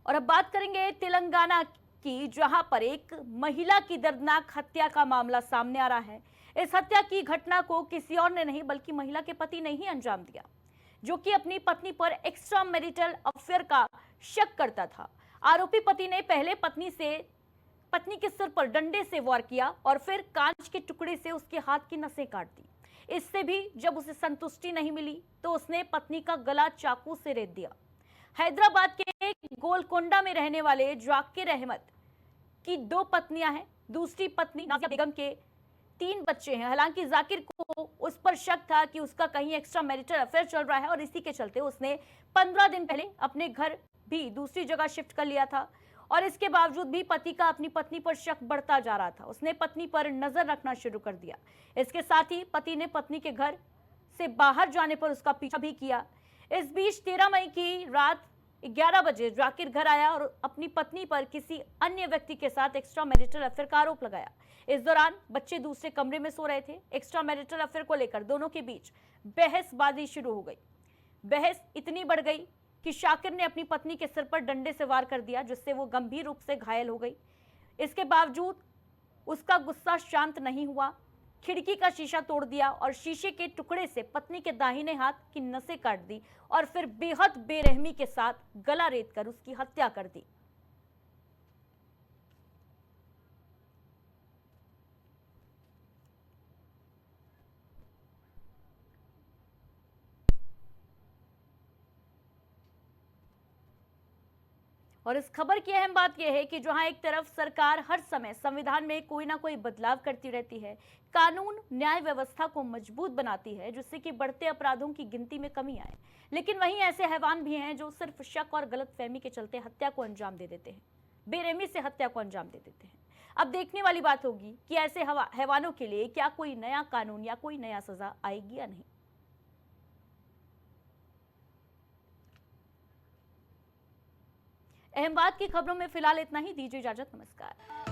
और अब बात करेंगे तेलंगाना की, जहां पर एक महिला की दर्दनाक हत्या का मामला सामने आ रहा है। इस हत्या की घटना को किसी और ने नहीं बल्कि महिला के पति ने ही अंजाम दिया, जो कि अपनी पत्नी पर एक्स्ट्रा मैरिटल अफेयर का शक करता था। आरोपी पति ने पहले पत्नी के सिर पर डंडे से वार किया और फिर कांच के टुकड़े से उसके हाथ की नसें काट दी। इससे भी जब उसे संतुष्टि नहीं मिली तो उसने पत्नी का गला चाकू से रेत दिया। हैदराबाद के गोलकोंडा में रहने वाले जाकिर अहमद की 2 पत्नियां हैं। दूसरी पत्नी नाजिया बेगम के 3 बच्चे हैं। हालांकि जाकिर को उस पर शक था कि उसका कहीं एक्स्ट्रा मैरिटल अफेयर चल रहा है और इसी के चलते उसने 15 दिन पहले अपने घर भी दूसरी जगह शिफ्ट कर लिया था। और इसके बावजूद भी पति का अपनी पत्नी पर शक बढ़ता जा रहा था। उसने पत्नी पर नजर रखना शुरू कर दिया। इसके साथ ही पति ने पत्नी के घर से बाहर जाने पर उसका पीछा भी किया। इस बीच 13 मई की रात 11 बजे जाकिर घर आया और अपनी पत्नी पर किसी अन्य व्यक्ति के साथ एक्स्ट्रा मैरिटल अफेयर का आरोप लगाया। इस दौरान बच्चे दूसरे कमरे में सो रहे थे। एक्स्ट्रा मैरिटल अफेयर को लेकर दोनों के बीच बहसबाजी शुरू हो गई। बहस इतनी बढ़ गई कि शाकिर ने अपनी पत्नी के सिर पर डंडे से वार कर दिया, जिससे वो गंभीर रूप से घायल हो गई। इसके बावजूद उसका गुस्सा शांत नहीं हुआ। खिड़की का शीशा तोड़ दिया और शीशे के टुकड़े से पत्नी के दाहिने हाथ की नसें काट दी और फिर बेहद बेरहमी के साथ गला रेतकर उसकी हत्या कर दी। और इस खबर की अहम बात यह है कि जहां एक तरफ सरकार हर समय संविधान में कोई ना कोई बदलाव करती रहती है, कानून न्याय व्यवस्था को मजबूत बनाती है जिससे कि बढ़ते अपराधों की गिनती में कमी आए, लेकिन वहीं ऐसे हैवान भी हैं जो सिर्फ शक और गलतफहमी के चलते हत्या को अंजाम दे देते हैं, बेरहमी से हत्या को अंजाम दे देते हैं। अब देखने वाली बात होगी कि ऐसे हैवानों के लिए क्या कोई नया कानून या कोई नया सजा आएगी या नहीं। अहम बात की खबरों में फिलहाल इतना ही। दीजिए इजाजत, नमस्कार।